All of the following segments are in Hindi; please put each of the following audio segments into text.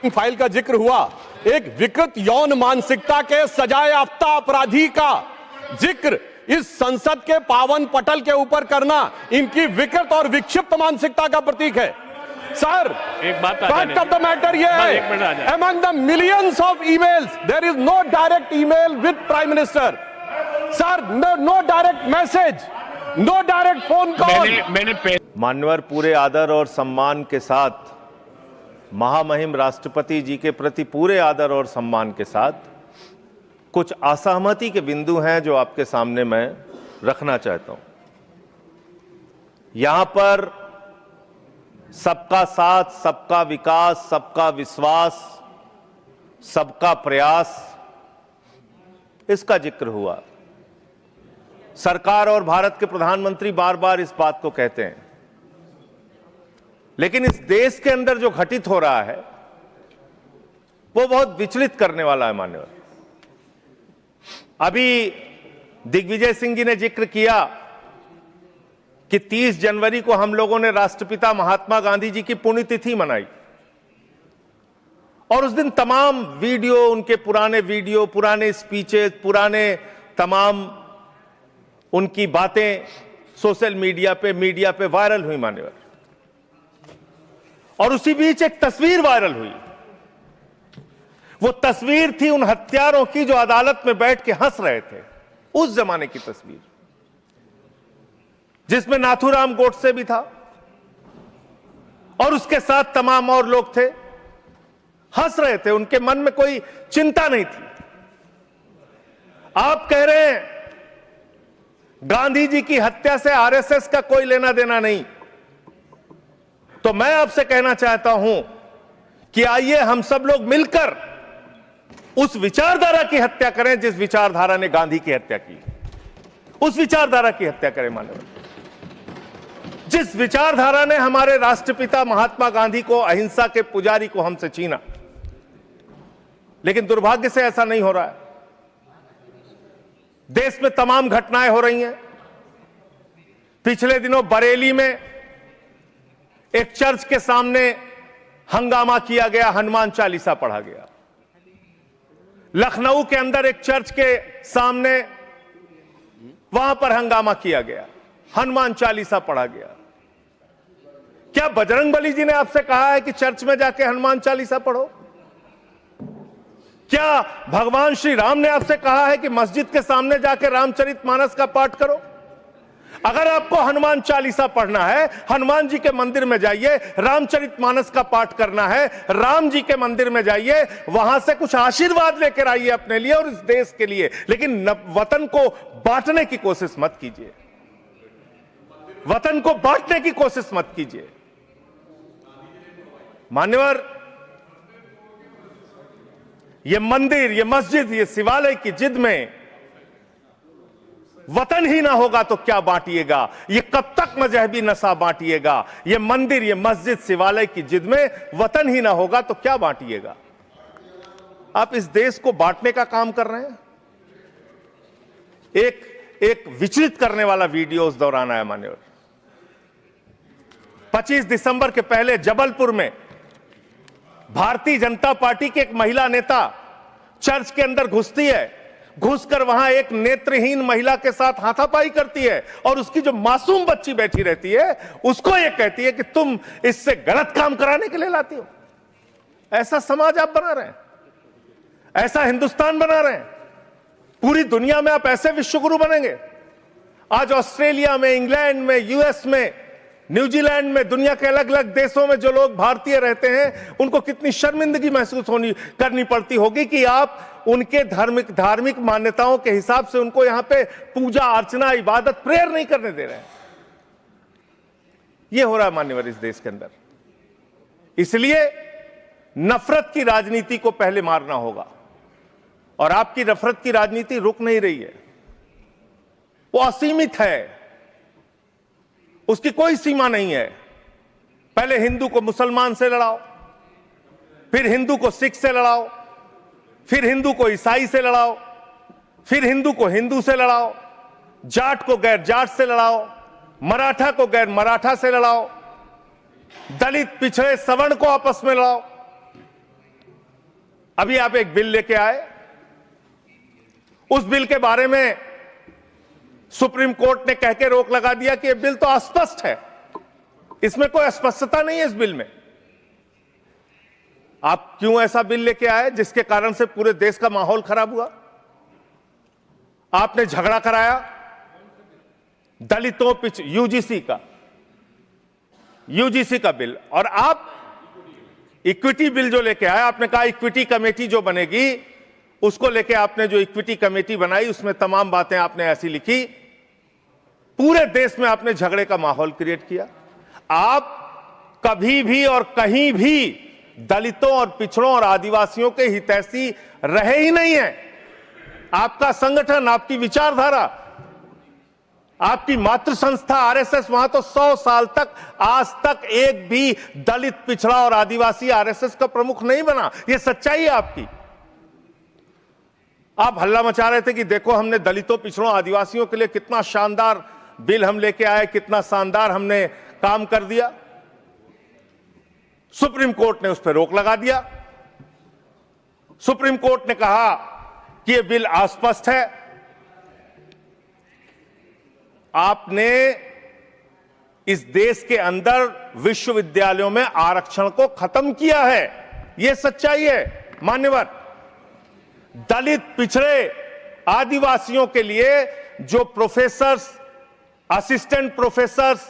फाइल का जिक्र हुआ, एक विकृत यौन मानसिकता के सजाए याफ्ता अपराधी का जिक्र इस संसद के पावन पटल के ऊपर करना इनकी विकृत और विक्षिप्त मानसिकता का प्रतीक है। सर, एक बात फैक्ट ऑफ द मैटर ये है, among the millions of emails there is no direct email with prime minister. Sir, no direct message, no direct phone call. मान्यवर, पूरे आदर और सम्मान के साथ, महामहिम राष्ट्रपति जी के प्रति पूरे आदर और सम्मान के साथ कुछ असहमति के बिंदु हैं जो आपके सामने मैं रखना चाहता हूं। यहां पर सबका साथ, सबका विकास, सबका विश्वास, सबका प्रयास, इसका जिक्र हुआ। सरकार और भारत के प्रधानमंत्री बार बार इस बात को कहते हैं, लेकिन इस देश के अंदर जो घटित हो रहा है वो बहुत विचलित करने वाला है। मान्यवर, अभी दिग्विजय सिंह जी ने जिक्र किया कि 30 जनवरी को हम लोगों ने राष्ट्रपिता महात्मा गांधी जी की पुण्यतिथि मनाई और उस दिन तमाम वीडियो, उनके पुराने वीडियो, पुराने स्पीचेस, पुराने तमाम उनकी बातें सोशल मीडिया पे वायरल हुई। मान्यवर, और उसी बीच एक तस्वीर वायरल हुई। वो तस्वीर थी उन हत्यारों की जो अदालत में बैठ के हंस रहे थे, उस जमाने की तस्वीर, जिसमें नाथूराम गोडसे भी था और उसके साथ तमाम और लोग थे, हंस रहे थे, उनके मन में कोई चिंता नहीं थी। आप कह रहे हैं गांधी जी की हत्या से आरएसएस का कोई लेना देना नहीं, तो मैं आपसे कहना चाहता हूं कि आइए हम सब लोग मिलकर उस विचारधारा की हत्या करें जिस विचारधारा ने गांधी की हत्या की। उस विचारधारा की हत्या करें। मानव, जिस विचारधारा ने हमारे राष्ट्रपिता महात्मा गांधी को, अहिंसा के पुजारी को, हमसे छीना। लेकिन दुर्भाग्य से ऐसा नहीं हो रहा है। देश में तमाम घटनाएं हो रही हैं। पिछले दिनों बरेली में एक चर्च के सामने हंगामा किया गया, हनुमान चालीसा पढ़ा गया। लखनऊ के अंदर एक चर्च के सामने, वहां पर हंगामा किया गया, हनुमान चालीसा पढ़ा गया। क्या बजरंगबली जी ने आपसे कहा है कि चर्च में जाके हनुमान चालीसा पढ़ो? क्या भगवान श्री राम ने आपसे कहा है कि मस्जिद के सामने जाके रामचरितमानस का पाठ करो? अगर आपको हनुमान चालीसा पढ़ना है, हनुमान जी के मंदिर में जाइए, रामचरितमानस का पाठ करना है, राम जी के मंदिर में जाइए, वहां से कुछ आशीर्वाद लेकर आइए अपने लिए और इस देश के लिए। लेकिन वतन को बांटने की कोशिश मत कीजिए, वतन को बांटने की कोशिश मत कीजिए। मान्यवर, ये मंदिर, ये मस्जिद, ये शिवालय की जिद में वतन ही ना होगा तो क्या बांटिएगा? ये कब तक मजहबी नशा बांटिएगा? ये मंदिर, ये मस्जिद, शिवालय की जिद में वतन ही ना होगा तो क्या बांटिएगा? आप इस देश को बांटने का काम कर रहे हैं। एक विचलित करने वाला वीडियो उस दौरान आया। मान्यवर, 25 दिसंबर के पहले जबलपुर में भारतीय जनता पार्टी की एक महिला नेता चर्च के अंदर घुसती है, घुसकर वहां एक नेत्रहीन महिला के साथ हाथापाई करती है और उसकी जो मासूम बच्ची बैठी रहती है उसको ये कहती है कि तुम इससे गलत काम कराने के लिए लाती हो। ऐसा समाज आप बना रहे हैं, ऐसा हिंदुस्तान बना रहे हैं। पूरी दुनिया में आप ऐसे विश्वगुरु बनेंगे। आज ऑस्ट्रेलिया में, इंग्लैंड में, यूएस में, न्यूजीलैंड में, दुनिया के अलग अलग देशों में जो लोग भारतीय रहते हैं उनको कितनी शर्मिंदगी महसूस करनी पड़ती होगी कि आप उनके धार्मिक मान्यताओं के हिसाब से उनको यहां पे पूजा अर्चना, इबादत, प्रेयर नहीं करने दे रहे हैं। यह हो रहा है मान्यवर इस देश के अंदर। इसलिए नफरत की राजनीति को पहले मारना होगा और आपकी नफरत की राजनीति रुक नहीं रही है, वो असीमित है, उसकी कोई सीमा नहीं है। पहले हिंदू को मुसलमान से लड़ाओ, फिर हिंदू को सिख से लड़ाओ, फिर हिंदू को ईसाई से लड़ाओ, फिर हिंदू को हिंदू से लड़ाओ, जाट को गैर जाट से लड़ाओ, मराठा को गैर मराठा से लड़ाओ, दलित, पिछड़े, सवर्ण को आपस में लड़ाओ। अभी आप एक बिल लेके आए, उस बिल के बारे में सुप्रीम कोर्ट ने कह के रोक लगा दिया कि यह बिल तो अस्पष्ट है, इसमें कोई स्पष्टता नहीं है इस बिल में। आप क्यों ऐसा बिल लेके आए जिसके कारण से पूरे देश का माहौल खराब हुआ? आपने झगड़ा कराया दलितों यूजीसी का बिल, और आप इक्विटी बिल जो लेके आए, आपने कहा इक्विटी कमेटी जो बनेगी उसको लेके आपने जो इक्विटी कमेटी बनाई उसमें तमाम बातें आपने ऐसी लिखी, पूरे देश में आपने झगड़े का माहौल क्रिएट किया। आप कभी भी और कहीं भी दलितों और पिछड़ों और आदिवासियों के हितैषी रहे ही नहीं है। आपका संगठन, आपकी विचारधारा, आपकी मातृ संस्था आरएसएस, वहां तो 100 साल तक आज तक एक भी दलित, पिछड़ा और आदिवासी आरएसएस का प्रमुख नहीं बना। यह सच्चाई है आपकी। आप हल्ला मचा रहे थे कि देखो हमने दलितों, पिछड़ों, आदिवासियों के लिए कितना शानदार बिल हम लेके आए, कितना शानदार हमने काम कर दिया। सुप्रीम कोर्ट ने उस पर रोक लगा दिया। सुप्रीम कोर्ट ने कहा कि यह बिल अस्पष्ट है। आपने इस देश के अंदर विश्वविद्यालयों में आरक्षण को खत्म किया है, यह सच्चाई है मान्यवर। दलित, पिछड़े, आदिवासियों के लिए जो प्रोफेसर्स, असिस्टेंट प्रोफेसर्स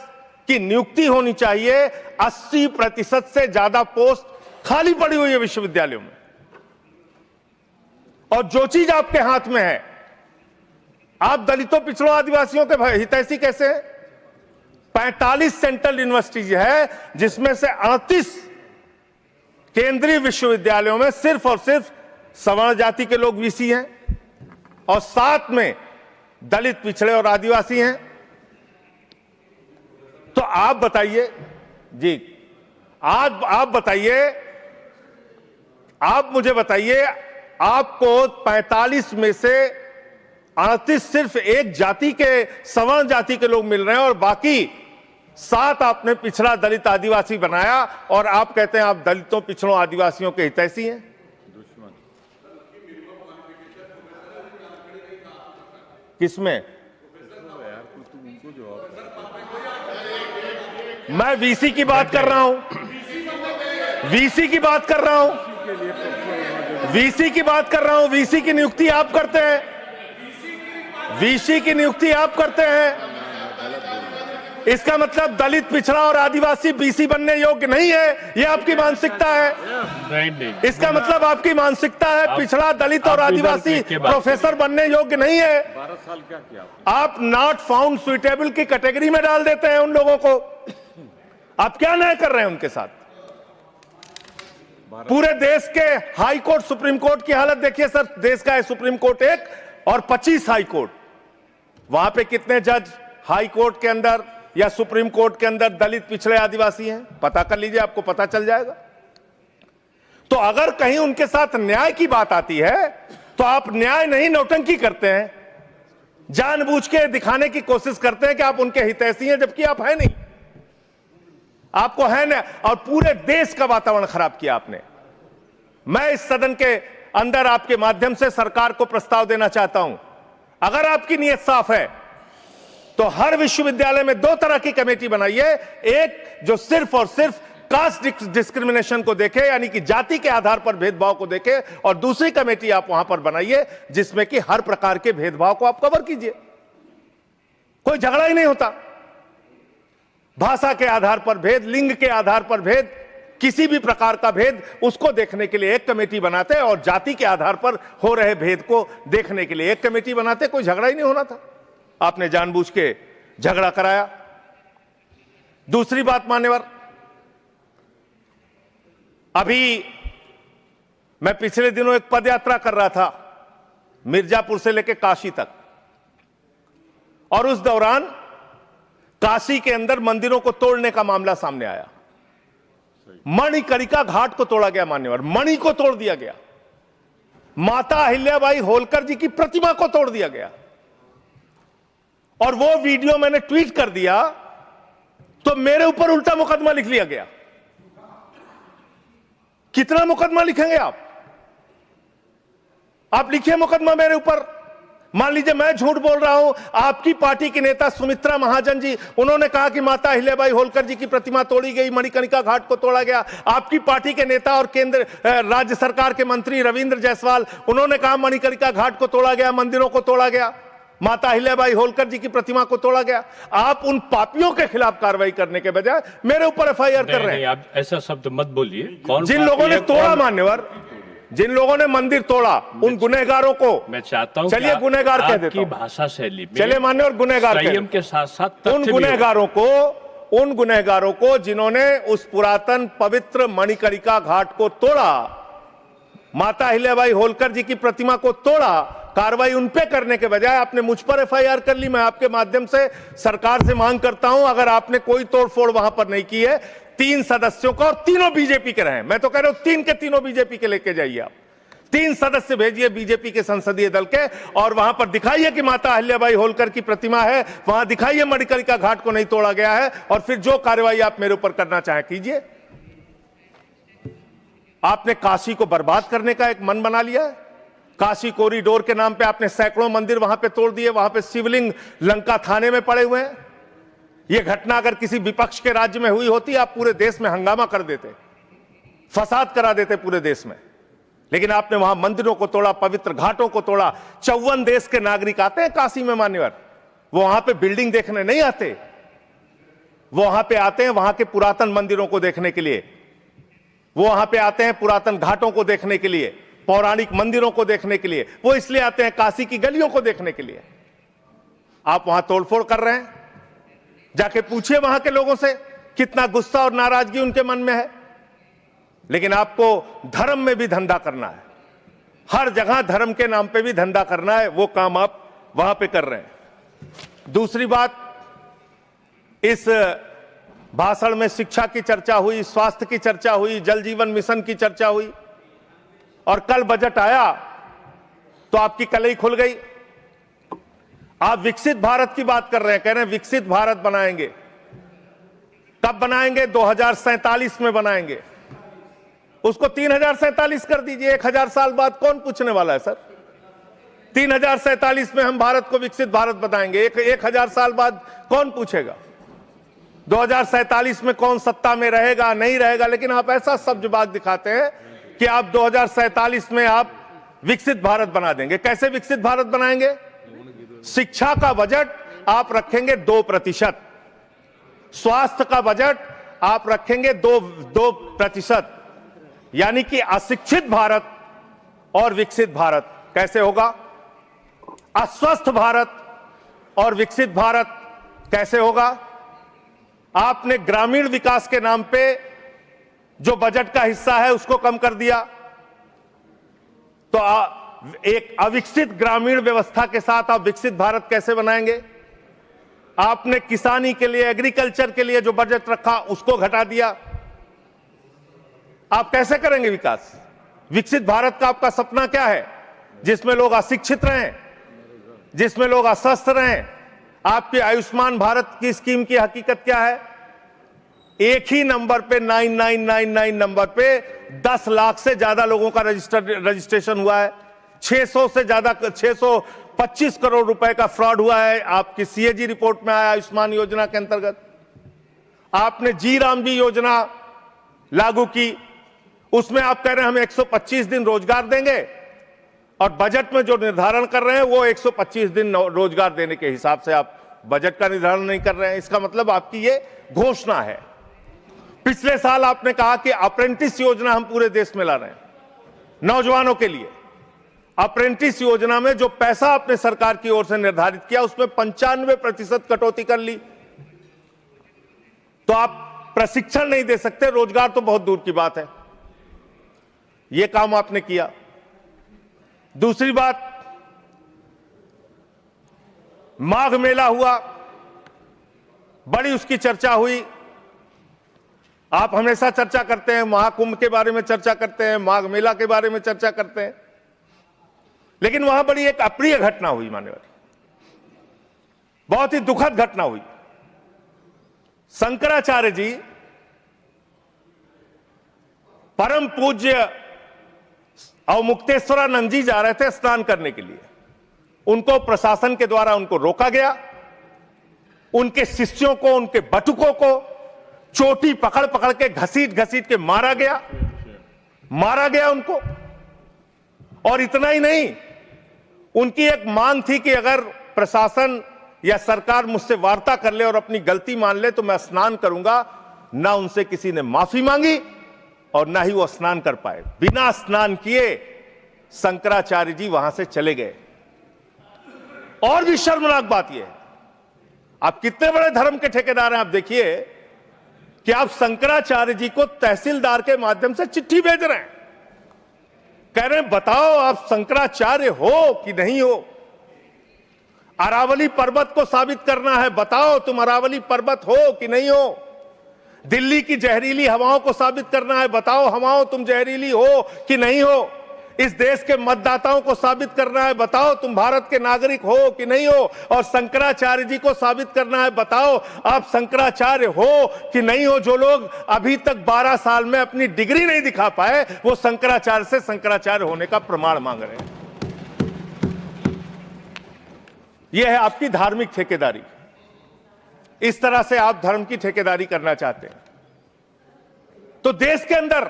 की नियुक्ति होनी चाहिए, 80% से ज्यादा पोस्ट खाली पड़ी हुई है विश्वविद्यालयों में। और जो चीज आपके हाथ में है, आप दलितों, पिछड़ों, आदिवासियों के हितैषी कैसे हैं? 45 सेंट्रल यूनिवर्सिटीज है जिसमें से 38 केंद्रीय विश्वविद्यालयों में सिर्फ और सिर्फ सवर्ण जाति के लोग वीसी हैं और 7 में दलित, पिछड़े और आदिवासी हैं। तो आप बताइए जी, आप बताइए, आप मुझे बताइए, आपको 45 में से 38 सिर्फ एक जाति के, सवर्ण जाति के लोग मिल रहे हैं और बाकी 7 आपने पिछड़ा, दलित, आदिवासी बनाया और आप कहते हैं आप दलितों, पिछड़ों, आदिवासियों के हितैषी हैं। किसमें? मैं वीसी की बात कर रहा हूं, वीसी की बात कर रहा हूं, वीसी की बात कर रहा हूं। वीसी की नियुक्ति आप करते हैं, वीसी की नियुक्ति आप करते हैं। इसका मतलब दलित, पिछड़ा और आदिवासी बीसी बनने योग्य नहीं है, यह आपकी मानसिकता है। इसका मतलब आपकी मानसिकता है पिछड़ा, दलित और आदिवासी प्रोफेसर बनने योग्य नहीं है। 12 साल क्या किया? आप नॉट फाउंड सुइटेबल की कैटेगरी में डाल देते हैं उन लोगों को। आप क्या न्याय कर रहे हैं उनके साथ? पूरे देश के हाई कोर्ट, सुप्रीम कोर्ट की हालत देखिए सर। देश का है सुप्रीम कोर्ट 1 और 25 हाई कोर्ट। वहां पे कितने जज हाई कोर्ट के अंदर या सुप्रीम कोर्ट के अंदर दलित, पिछड़े, आदिवासी हैं? पता कर लीजिए, आपको पता चल जाएगा। तो अगर कहीं उनके साथ न्याय की बात आती है तो आप न्याय नहीं, नौटंकी करते हैं, जानबूझ के दिखाने की कोशिश करते हैं कि आप उनके हितैषी हैं, जबकि आप है नहीं। आपको है ना, और पूरे देश का वातावरण खराब किया आपने। मैं इस सदन के अंदर आपके माध्यम से सरकार को प्रस्ताव देना चाहता हूं, अगर आपकी नीयत साफ है तो हर विश्वविद्यालय में 2 तरह की कमेटी बनाइए। एक जो सिर्फ और सिर्फ कास्ट डिस्क्रिमिनेशन को देखे, यानी कि जाति के आधार पर भेदभाव को देखे, और दूसरी कमेटी आप वहां पर बनाइए जिसमें कि हर प्रकार के भेदभाव को आप कवर कीजिए। कोई झगड़ा ही नहीं होता। भाषा के आधार पर भेद, लिंग के आधार पर भेद, किसी भी प्रकार का भेद, उसको देखने के लिए एक कमेटी बनाते और जाति के आधार पर हो रहे भेद को देखने के लिए एक कमेटी बनाते। कोई झगड़ा ही नहीं होना था। आपने जानबूझ के झगड़ा कराया। दूसरी बात मान्यवर, अभी मैं पिछले दिनों एक पदयात्रा कर रहा था मिर्जापुर से लेकर काशी तक, और उस दौरान काशी के अंदर मंदिरों को तोड़ने का मामला सामने आया। मणिकर्णिका घाट को तोड़ा गया मान्यवर, मणि को तोड़ दिया गया, माता अहिल्याबाई होलकर जी की प्रतिमा को तोड़ दिया गया। और वो वीडियो मैंने ट्वीट कर दिया तो मेरे ऊपर उल्टा मुकदमा लिख लिया गया। कितना मुकदमा लिखेंगे आप? आप लिखिए मुकदमा मेरे ऊपर। मान लीजिए मैं झूठ बोल रहा हूं, आपकी पार्टी की नेता सुमित्रा महाजन जी, उन्होंने कहा कि माता अहिल्याबाई होलकर जी की प्रतिमा तोड़ी गई, मणिकर्णिका घाट को तोड़ा गया। आपकी पार्टी के नेता और केंद्र राज्य सरकार के मंत्री रविंद्र जायसवाल, उन्होंने कहा मणिकर्णिका घाट को तोड़ा गया, मंदिरों को तोड़ा गया, माता अहिल्याबाई होलकर जी की प्रतिमा को तोड़ा गया। आप उन पापियों के खिलाफ कार्रवाई करने के बजाय मेरे ऊपर एफआईआर कर रहे हैं। आप ऐसा शब्द मत बोलिए। कौन जिन लोगों ने तोड़ा, मान्यवर, जिन लोगों ने मंदिर तोड़ा, उन गुनहगारों को मैं चाहता हूं, चलिए गुनहगार कह देता हूं, भाषा शैली में चलिए मान्यवर गुनहगार संयम के साथ साथ उन गुनहगारों को जिन्होंने उस पुरातन पवित्र मणिकर्णिका घाट को तोड़ा, माता अहिल्याबाई होलकर जी की प्रतिमा को तोड़ा, कार्रवाई उन पे करने के बजाय आपने मुझ पर एफआईआर कर ली। मैं आपके माध्यम से सरकार से मांग करता हूं, अगर आपने कोई तोड़फोड़ वहां पर नहीं की है, 3 सदस्यों का, और तीनों बीजेपी के रहे, मैं तो कह रहा हूं 3 के तीनों बीजेपी के लेके जाइए आप। 3 सदस्य भेजिए बीजेपी के संसदीय दल के, और वहां पर दिखाइए कि माता अहिल्याबाई होलकर की प्रतिमा है, वहां दिखाइए मणिकर्णिका घाट को नहीं तोड़ा गया है, और फिर जो कार्रवाई आप मेरे ऊपर करना चाहें कीजिए। आपने काशी को बर्बाद करने का एक मन बना लिया है। काशी कॉरिडोर के नाम पे आपने सैकड़ों मंदिर वहां पे तोड़ दिए, वहां पे शिवलिंग लंका थाने में पड़े हुए हैं। यह घटना अगर किसी विपक्ष के राज्य में हुई होती, आप पूरे देश में हंगामा कर देते, फसाद करा देते पूरे देश में। लेकिन आपने वहां मंदिरों को तोड़ा, पवित्र घाटों को तोड़ा। 54 देश के नागरिक आते हैं काशी में मान्यवर, वो वहां पे बिल्डिंग देखने नहीं आते, वो वहां पे आते हैं वहां के पुरातन मंदिरों को देखने के लिए, वो वहां पे आते हैं पुरातन घाटों को देखने के लिए, पौराणिक मंदिरों को देखने के लिए, वो इसलिए आते हैं काशी की गलियों को देखने के लिए। आप वहां तोड़फोड़ कर रहे हैं। जाके पूछिए वहां के लोगों से कितना गुस्सा और नाराजगी उनके मन में है। लेकिन आपको धर्म में भी धंधा करना है, हर जगह धर्म के नाम पे भी धंधा करना है, वो काम आप वहां पे कर रहे हैं। दूसरी बात, इस भाषण में शिक्षा की चर्चा हुई, स्वास्थ्य की चर्चा हुई, जल जीवन मिशन की चर्चा हुई, और कल बजट आया तो आपकी कलई खुल गई। आप विकसित भारत की बात कर रहे हैं, कह रहे हैं विकसित भारत बनाएंगे। कब बनाएंगे? 2047 में बनाएंगे। उसको 3047 कर दीजिए। 1000 साल बाद कौन पूछने वाला है सर? 3047 में हम भारत को विकसित भारत बताएंगे। 1000 साल बाद कौन पूछेगा? 2047 में कौन सत्ता में रहेगा नहीं रहेगा, लेकिन आप ऐसा सब्जबाग दिखाते हैं कि आप 2047 में आप विकसित भारत बना देंगे। कैसे विकसित भारत बनाएंगे? शिक्षा का बजट आप रखेंगे 2%, स्वास्थ्य का बजट आप रखेंगे 2%, यानी कि अशिक्षित भारत और विकसित भारत कैसे होगा? अस्वस्थ भारत और विकसित भारत कैसे होगा? आपने ग्रामीण विकास के नाम पे जो बजट का हिस्सा है उसको कम कर दिया, तो एक अविकसित ग्रामीण व्यवस्था के साथ आप विकसित भारत कैसे बनाएंगे? आपने किसानी के लिए, एग्रीकल्चर के लिए जो बजट रखा उसको घटा दिया। आप कैसे करेंगे विकास? विकसित भारत का आपका सपना क्या है? जिसमें लोग अशिक्षित रहें, जिसमें लोग अस्वस्थ रहें। आपकी आयुष्मान भारत की स्कीम की हकीकत क्या है? एक ही नंबर पे 9999 नंबर पे 10 लाख से ज्यादा लोगों का रजिस्ट्रेशन हुआ है। 600 से ज्यादा 625 करोड़ रुपए का फ्रॉड हुआ है। आपकी सीएजी रिपोर्ट में आया आयुष्मान योजना के अंतर्गत। आपने जी राम जी योजना लागू की, उसमें आप कह रहे हैं हम 125 दिन रोजगार देंगे, और बजट में जो निर्धारण कर रहे हैं वो 125 दिन रोजगार देने के हिसाब से आप बजट का निर्धारण नहीं कर रहे हैं। इसका मतलब आपकी ये घोषणा है। पिछले साल आपने कहा कि अप्रेंटिस योजना हम पूरे देश में ला रहे हैं नौजवानों के लिए। अप्रेंटिस योजना में जो पैसा आपने सरकार की ओर से निर्धारित किया उसमें 95% कटौती कर ली। तो आप प्रशिक्षण नहीं दे सकते, रोजगार तो बहुत दूर की बात है। यह काम आपने किया। दूसरी बात, माघ मेला हुआ, बड़ी उसकी चर्चा हुई। आप हमेशा चर्चा करते हैं, महाकुंभ के बारे में चर्चा करते हैं, माघ मेला के बारे में चर्चा करते हैं, लेकिन वहां बड़ी एक अप्रिय घटना हुई मान्यवर, बहुत ही दुखद घटना हुई। शंकराचार्य जी, परम पूज्य अवमुक्तेश्वरानंद जी जा रहे थे स्नान करने के लिए। उनको प्रशासन के द्वारा उनको रोका गया, उनके शिष्यों को, उनके बटुकों को चोटी पकड़ पकड़ के घसीट घसीट के मारा गया उनको। और इतना ही नहीं, उनकी एक मांग थी कि अगर प्रशासन या सरकार मुझसे वार्ता कर ले और अपनी गलती मान ले तो मैं स्नान करूंगा। ना उनसे किसी ने माफी मांगी और ना ही वो स्नान कर पाए। बिना स्नान किए शंकराचार्य जी वहां से चले गए। और भी शर्मनाक बात यह है, आप कितने बड़े धर्म के ठेकेदार हैं। आप देखिए कि आप शंकराचार्य जी को तहसीलदार के माध्यम से चिट्ठी भेज रहे हैं, कह रहे हैं बताओ आप शंकराचार्य हो कि नहीं हो। अरावली पर्वत को साबित करना है, बताओ तुम अरावली पर्वत हो कि नहीं हो। दिल्ली की जहरीली हवाओं को साबित करना है, बताओ हवाओं तुम जहरीली हो कि नहीं हो। इस देश के मतदाताओं को साबित करना है, बताओ तुम भारत के नागरिक हो कि नहीं हो। और शंकराचार्य जी को साबित करना है, बताओ आप शंकराचार्य हो कि नहीं हो। जो लोग अभी तक 12 साल में अपनी डिग्री नहीं दिखा पाए, वो शंकराचार्य से शंकराचार्य होने का प्रमाण मांग रहे हैं। यह है आपकी धार्मिक ठेकेदारी। इस तरह से आप धर्म की ठेकेदारी करना चाहते हैं तो देश के अंदर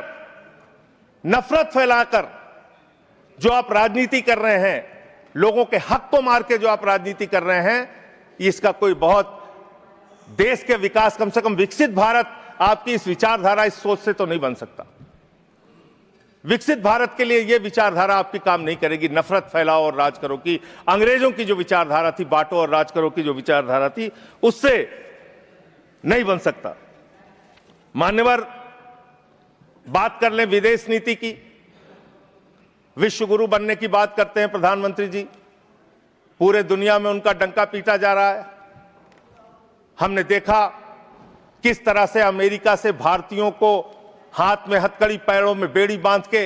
नफरत फैलाकर जो आप राजनीति कर रहे हैं, लोगों के हक को मार के जो आप राजनीति कर रहे हैं, इसका कोई बहुत देश के विकास, कम से कम विकसित भारत आपकी इस विचारधारा, इस सोच से तो नहीं बन सकता। विकसित भारत के लिए यह विचारधारा आपकी काम नहीं करेगी। नफरत फैलाओ और राज करो की, अंग्रेजों की जो विचारधारा थी, बांटो और राज करो की जो विचारधारा थी, उससे नहीं बन सकता। मान्यवर, बात कर लें विदेश नीति की। विश्व गुरु बनने की बात करते हैं प्रधानमंत्री जी, पूरे दुनिया में उनका डंका पीटा जा रहा है। हमने देखा किस तरह से अमेरिका से भारतीयों को हाथ में हथकड़ी, पैरों में बेड़ी बांध के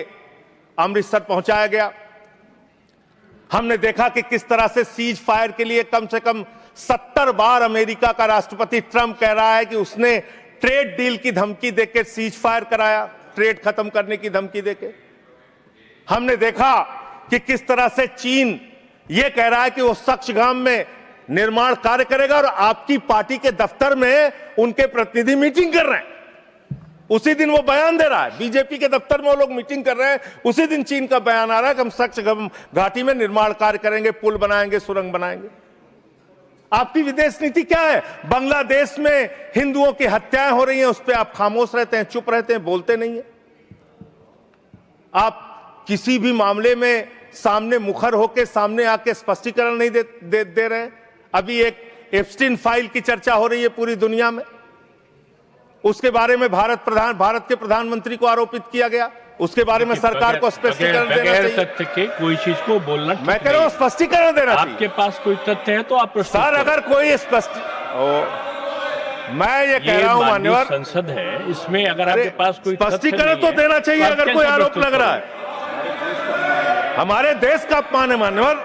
अमृतसर पहुंचाया गया। हमने देखा कि किस तरह से सीज फायर के लिए कम से कम 70 बार अमेरिका का राष्ट्रपति ट्रंप कह रहा है कि उसने ट्रेड डील की धमकी देकर सीज फायर कराया, ट्रेड खत्म करने की धमकी देके। हमने देखा कि किस तरह से चीन यह कह रहा है कि वो सक्चगाम में निर्माण कार्य करेगा और आपकी पार्टी के दफ्तर में उनके प्रतिनिधि मीटिंग कर रहे हैं। उसी दिन वो बयान दे रहा है, बीजेपी के दफ्तर में वो लोग मीटिंग कर रहे हैं, उसी दिन चीन का बयान आ रहा है कि हम सक्चगाम घाटी में निर्माण कार्य करेंगे, पुल बनाएंगे, सुरंग बनाएंगे। आपकी विदेश नीति क्या है? बांग्लादेश में हिंदुओं की हत्याएं हो रही हैं, उस पर आप खामोश रहते हैं, चुप रहते हैं, बोलते नहीं है। आप किसी भी मामले में सामने मुखर होकर सामने आके स्पष्टीकरण नहीं दे रहे हैं। अभी एक एप्स्टीन फाइल की चर्चा हो रही है पूरी दुनिया में, उसके बारे में भारत के प्रधानमंत्री को आरोपित किया गया। उसके बारे में सरकार को स्पष्टीकरण देना चाहिए। तथ्य के कोई चीज को बोलना, मैं कह रहा हूं स्पष्टीकरण देना चाहिए। आपके पास कोई तथ्य है तो आप सर, अगर कोई मैं ये कह रहा हूं मान्यवर, संसद है, इसमें अगर आपके पास कोई स्पष्टीकरण तो देना चाहिए। अगर कोई आरोप लग रहा है, हमारे देश का अपमान है मान्यवर।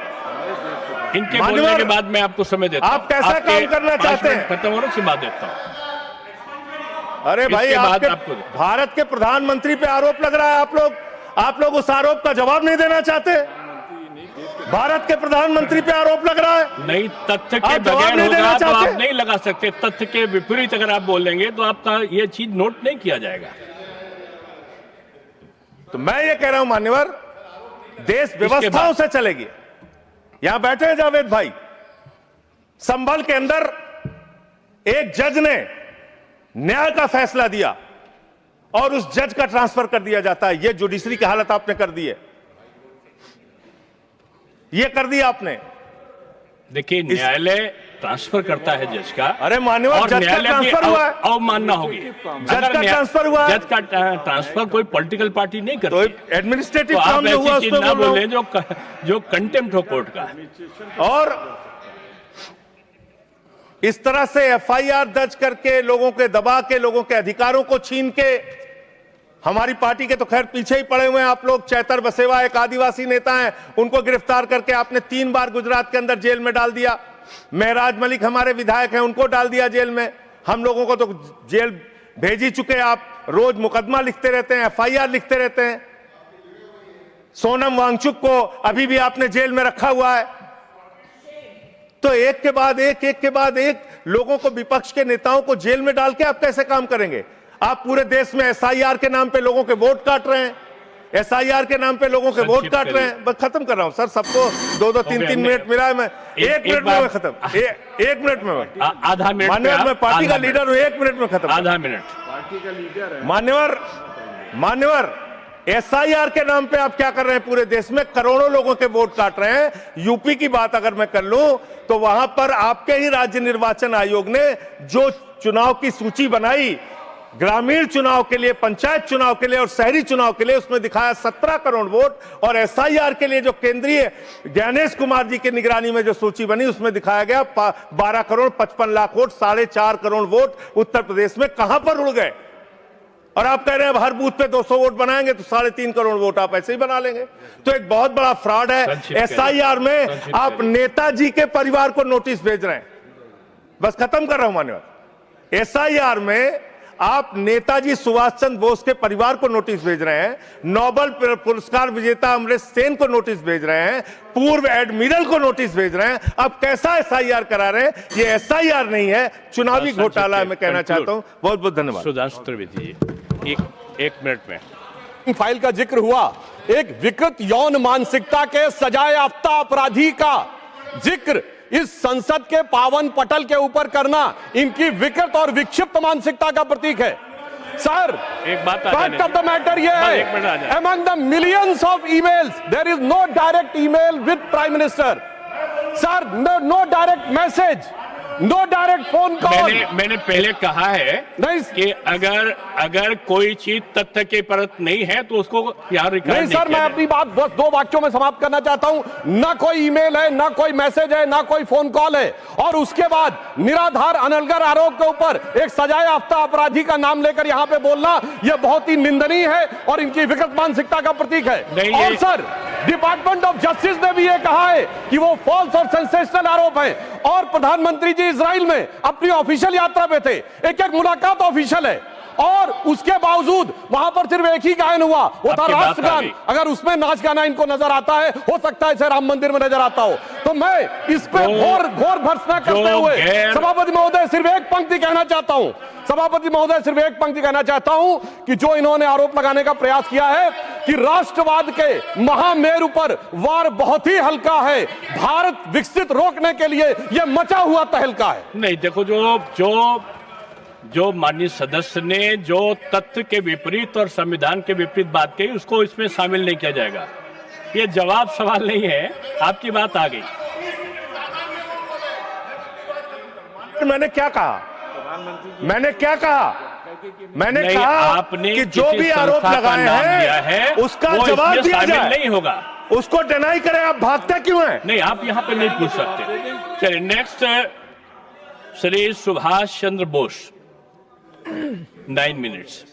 इनके बोलने के बाद मैं आपको समय देता हूं। आप कैसा काम करना चाहते हैं? खत्म हो रहा, उसके बाद देता हूं। अरे भाई, आपके भारत के प्रधानमंत्री पे आरोप लग रहा है, आप लोग उस आरोप का जवाब नहीं देना चाहते। भारत के प्रधानमंत्री पे आरोप लग रहा है, नहीं तथ्य के बगैर होगा तो आप नहीं लगा सकते। तथ्य के विपरीत अगर आप बोलेंगे तो आपका ये चीज नोट नहीं किया जाएगा। तो मैं ये कह रहा हूं मान्यवर, देश व्यवस्थाओं से चलेगी। यहां बैठे हैं जावेद भाई, संभल के अंदर एक जज ने न्याय का फैसला दिया और उस जज का ट्रांसफर कर दिया जाता है। यह जुडिशरी की हालत आपने कर दी है, यह कर दिया आपने। देखिए, न्यायालय ट्रांसफर करता है जज का। अरे मान्यवर, जज का ट्रांसफर हुआ है, अवमानना होगी। जज का ट्रांसफर हुआ है। जज का ट्रांसफर कोई पॉलिटिकल पार्टी नहीं करती। तो एडमिनिस्ट्रेटिव तो काम में हुआ, उस पे ना बोले जो कंटेम्प्ट हो कोर्ट का। और इस तरह से एफआईआर दर्ज करके, लोगों के दबा के, लोगों के अधिकारों को छीन के, हमारी पार्टी के तो खैर पीछे ही पड़े हुए हैं आप लोग। चैतर बसेवा एक आदिवासी नेता हैं, उनको गिरफ्तार करके आपने 3 बार गुजरात के अंदर जेल में डाल दिया। महराज मलिक हमारे विधायक हैं, उनको डाल दिया जेल में। हम लोगों को तो जेल भेज ही चुके। आप रोज मुकदमा लिखते रहते हैं, एफआईआर लिखते रहते हैं। सोनम वांगचुक को अभी भी आपने जेल में रखा हुआ है। तो एक के बाद एक लोगों को, विपक्ष के नेताओं को जेल में डाल के आप कैसे काम करेंगे? आप पूरे देश में एसआईआर के नाम पे लोगों के वोट काट रहे हैं, एसआईआर के नाम पे लोगों के वोट काट रहे हैं। बस खत्म कर रहा हूं सर, सबको 2-2, 3-3 मिनट मिला है। मैं 1 मिनट में खत्म, 1 मिनट में, आधा मिनट। मान्यवर मैं पार्टी का लीडर हूं, 1 मिनट में खत्म, आधा मिनट। पार्टी का लीडर है मान्यवर एसआईआर के नाम पे आप क्या कर रहे हैं? पूरे देश में करोड़ों लोगों के वोट काट रहे हैं। यूपी की बात अगर मैं कर लूं तो वहां पर आपके ही राज्य निर्वाचन आयोग ने जो चुनाव की सूची बनाई, ग्रामीण चुनाव के लिए, पंचायत चुनाव के लिए और शहरी चुनाव के लिए, उसमें दिखाया 17 करोड़ वोट। और एसआईआर के लिए जो केंद्रीय ज्ञानेश कुमार जी की निगरानी में जो सूची बनी, उसमें दिखाया गया 12 करोड़ 55 लाख वोट, 4.5 करोड़ वोट उत्तर प्रदेश में कहां पर उड़ गए? और आप कह रहे हैं हर बूथ पे 200 वोट बनाएंगे तो 3.5 करोड़ वोट आप ऐसे ही बना लेंगे। तो एक बहुत बड़ा फ्रॉड है। एसआईआर में आप नेताजी के परिवार को नोटिस भेज रहे हैं। बस खत्म कर रहा हूं मान्यवर। एसआईआर में आप नेताजी सुभाष चंद्र बोस के परिवार को नोटिस भेज रहे हैं, नोबेल पुरस्कार विजेता अमर्त्य सेन को नोटिस भेज रहे हैं, पूर्व एडमिरल को नोटिस भेज रहे हैं। अब कैसा एसआईआर करा रहे हैं? ये एसआईआर नहीं है, चुनावी घोटाला है। मैं कहना चाहता हूं। बहुत बहुत धन्यवाद। सुधांशु त्रिवेदी जी, एक मिनट में। फाइल का जिक्र हुआ, एक विकृत यौन मानसिकता के सजाए याफ्ता अपराधी का जिक्र इस संसद के पावन पटल के ऊपर करना इनकी विकृत और विक्षिप्त मानसिकता का प्रतीक है। सर, एक बात फैक्ट ऑफ द मैटर ये है, among the millions of emails there is no direct email with Prime Minister. Sir, no direct message, no direct phone call. मैंने पहले कहा है कि अगर कोई चीज तथ्य के परत नहीं है तो उसको यहाँ रिकॉर्ड नहीं सर, मैं अपनी बात बस 2 वाक्यों में समाप्त करना चाहता हूं। ना कोई ईमेल है, ना कोई मैसेज है, ना कोई फोन कॉल है, और उसके बाद निराधार अनलगर आरोप के ऊपर एक सजाए याफ्ता अपराधी का नाम लेकर यहां पे बोलना, यह बहुत ही निंदनीय है और इनकी विकृत मानसिकता का प्रतीक है। और सर, डिपार्टमेंट ऑफ जस्टिस ने भी यह कहा है कि वो फॉल्स और सेंसेशनल आरोप है। और प्रधानमंत्री जी इजराइल में अपनी ऑफिशियल यात्रा पे थे, एक मुलाकात ऑफिशियल है, और उसके बावजूद वहां पर सिर्फ एक ही गायन हुआ, वो था राष्ट्रगान। अगर उसमें नाच गाना इनको नजर आता है, हो सकता है इसे राम मंदिर में नजर आता हो। तो मैं इस पे घोर भर्त्सना करते हुए सभापति महोदय सिर्फ एक पंक्ति कहना चाहता हूं, सभापति महोदय सिर्फ एक पंक्ति कहना चाहता हूं कि जो इन्होंने आरोप लगाने का प्रयास किया है कि राष्ट्रवाद के महामेरु पर वार बहुत ही हल्का है, भारत विकसित रोकने के लिए यह मचा हुआ तहलका है। नहीं, देखो, जो माननीय सदस्य ने जो तथ्य के विपरीत और संविधान के विपरीत बात कही, उसको इसमें शामिल नहीं किया जाएगा। ये जवाब सवाल नहीं है, आपकी बात आ गई। मैंने क्या कहा? मैंने कहा कि जो भी आरोप लगाए हैं उसका जवाब दिया जाए, नहीं होगा, उसको डिनाई करें। आप भागते क्यों हैं? नहीं, आप यहाँ पे नहीं पूछ सकते। चलिए, नेक्स्ट श्री सुभाष चंद्र बोस, 9 मिनट्स।